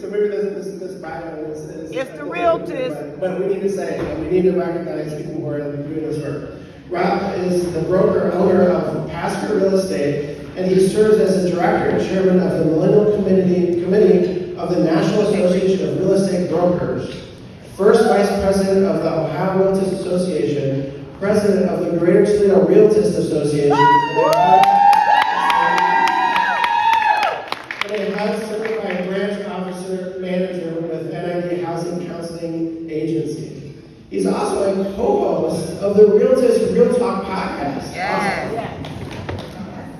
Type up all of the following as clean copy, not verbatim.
So maybe this bio is it's the realtors. But we need to say, we need to recognize people who are doing this work. Rob is the broker owner of Pasker Real Estate, and he serves as the director and chairman of the Millennial Committee of the National Association of Real Estate Brokers, first vice president of the Ohio Realtors Association, president of the Greater Toledo Realtors Association, and a HUD certified branch officer manager with NID Housing Counseling Agency. He's also a co-host of the Realtors Real Talk podcast. Yeah.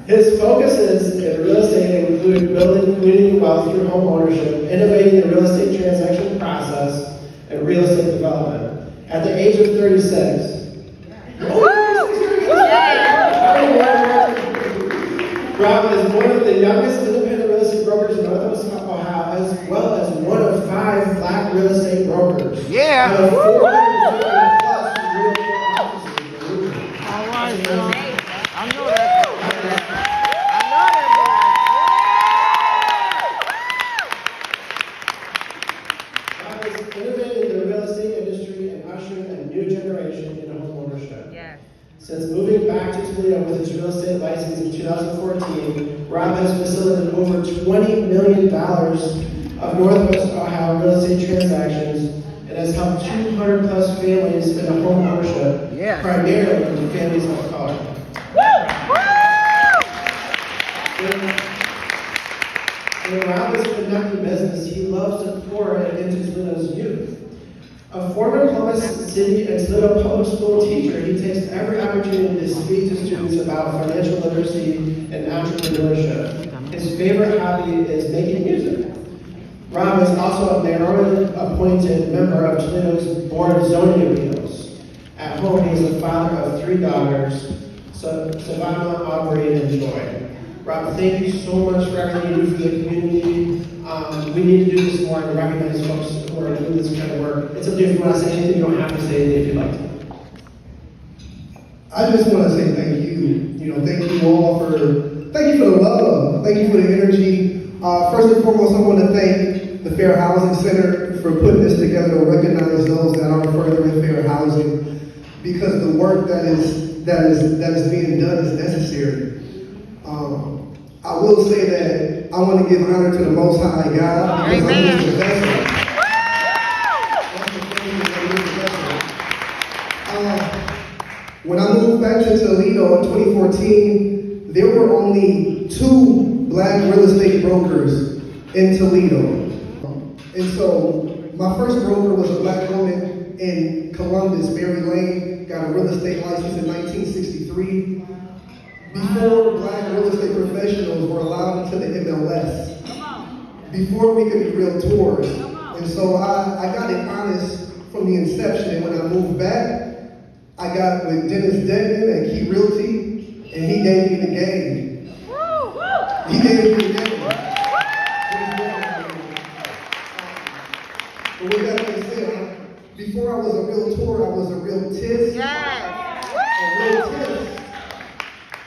His focuses in real estate include building community wealth through home ownership, innovating the real estate transaction process, and real estate development. At the age of 36, Rob is one of the youngest independent real estate brokers in Northwest Ohio, as well as one of 5 Black real estate brokers. Yeah. Out of 450 plus real offices. All right, I know that. Rob is innovating the real estate industry and ushering a new generation into home ownership. Yeah. Since moving back to Toledo with his real estate license in 2014, Rob has facilitated over $20 million of Northwest Ohio real estate transactions and has helped 200 plus families into home ownership, primarily families of color. When Rob is conducting business, he loves to pour it into Toledo's youth. A former Columbus City and Toledo public school teacher, he takes every opportunity to speak to students about financial literacy and entrepreneurship. His favorite hobby is making music. Rob is also a mayorally appointed member of Toledo's Board of Zoning Appeals. At home, he is the father of 3 daughters, Savannah, Aubrey, and Joy. Rob, thank you so much for everything you do for the community. We need to do this more and recognize folks who are doing this kind of work. It's up to you if you want to say anything. You don't have to say anything if you'd like to. I just want to say thank you. Thank you all for the love. Thank you for the energy. First and foremost, I want to thank the Fair Housing Center for putting this together and recognize those that are furthering fair housing, because the work that is being done is necessary. I will say that I want to give honor to the Most High God. Amen. When I moved back to Toledo in 2014, there were only 2 Black real estate brokers in Toledo. And so my first broker was a Black woman in Columbus, Mary Lane, got a real estate license in 1963. Before Black real estate professionals were allowed into the MLS. Before we could be realtors. And so I got it honest from the inception. And when I moved back, I got with Dennis Degnan at Key Realty, and he gave me the game. He gave me the game. But with that being said, before I was a realtor, I was a realtist. A realtist.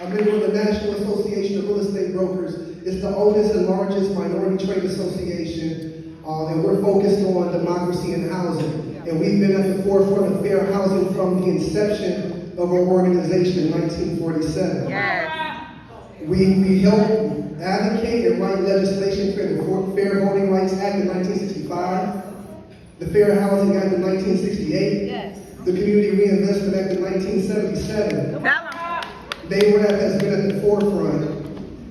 I'm a member of the National Association of Real Estate Brokers. It's the oldest and largest minority trade association, and we're focused on democracy and housing. And we've been at the forefront of fair housing from the inception of our organization in 1947. We helped advocate and write legislation for the Fair Voting Rights Act in 1965, the Fair Housing Act in 1968, the Community Reinvestment Act in 1977. NAREP has been at the forefront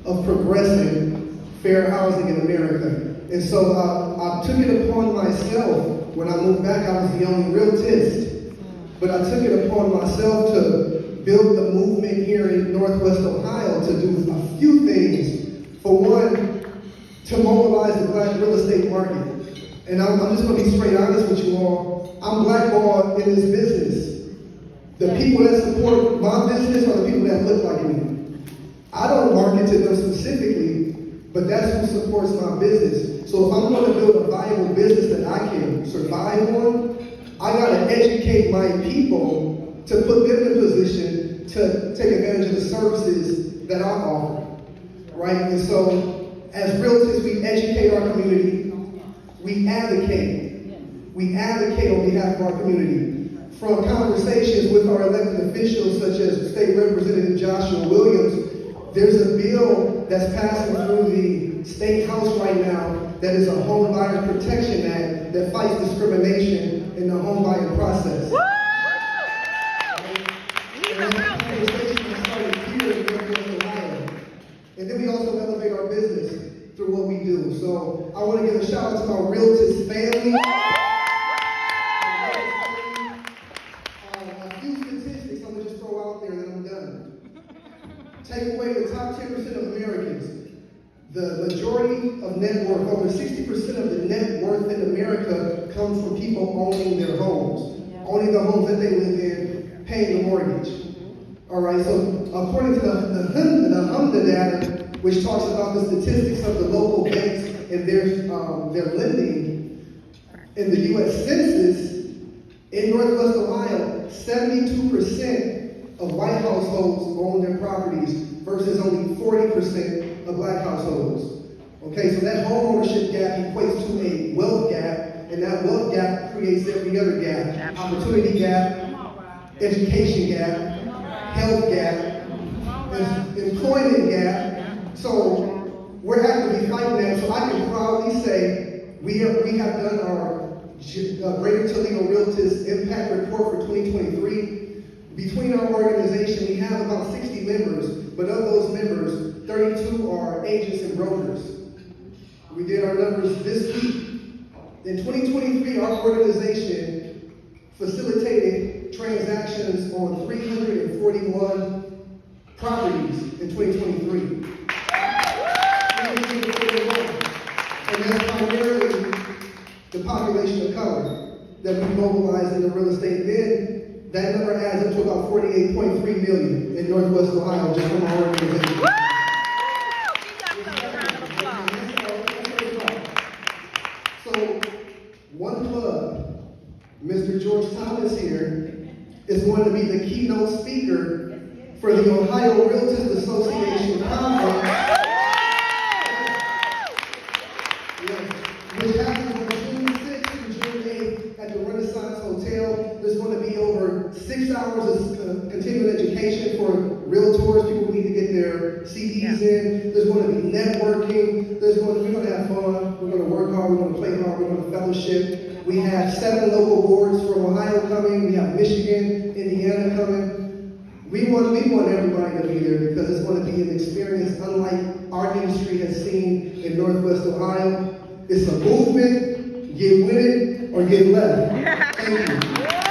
of progressing fair housing in America. And so I took it upon myself. When I moved back, I was the only realtist. But I took it upon myself to build the movement here in Northwest Ohio to do a few things. For one, to mobilize the Black real estate market. And I'm just going to be straight honest with you all. I'm blackballed in this business. The people that support my business are the people that look like me. I don't market to them specifically, but that's who supports my business. So if I'm going to build a viable business that I can survive on, I got to educate my people to put them in a position to take advantage of the services that I offer, right? And so as realtors, we educate our community. we advocate. We advocate on behalf of our community. From conversations with our elected officials, such as State Representative Joshua Williams, there's a bill that's passing through the State House right now that is a Home Buyers Protection Act that fights discrimination in the home buying process. And then we also elevate our business through what we do. So I want to give a shout out to my Realtors family. A few statistics I'm going to just throw out there and then I'm done. Take away the top 10% of Americans. The majority of net worth, over 60% of the net worth in America comes from people owning their homes. Owning the homes that they live in, paying the mortgage. All right, so according to the HMDA data, which talks about the statistics of the local banks and their lending, in the U.S. Census, in Northwest Ohio, 72% of white households own their properties versus only 40% of black households. Okay, so that home ownership gap equates to a wealth gap, and that wealth gap creates every other gap. Opportunity gap, education gap, health gap, employment gap. So we're actively fighting that. So I can proudly say we have done our Greater Toledo Realtors Impact Report for 2023. Between our organization, we have about 60 members, but of those members, 32 are agents and brokers. We did our numbers this week. In 2023, our organization facilitated transactions on 341 properties in 2023. And that's primarily the population of color that we mobilized in the real estate. Then that number adds up to about 48.3 million in Northwest Ohio just from our organization. So one club, Mr. George Thomas here, is going to be the keynote speaker for the Ohio Realtors Association Conference, which happens on June 6th through June 8th at the Renaissance Hotel. There's going to be over 6 hours of continuing education for realtors, people who need to get their CDs in. There's going to be networking. We're going to have fun. We're going to work hard. We're going to play hard. We're going to fellowship. We have 7 local boards from Ohio coming. We have Michigan, Indiana coming. We want everybody to be there because it's going to be an experience unlike our industry has seen in Northwest Ohio. It's a movement. Get with it or get left. Thank you.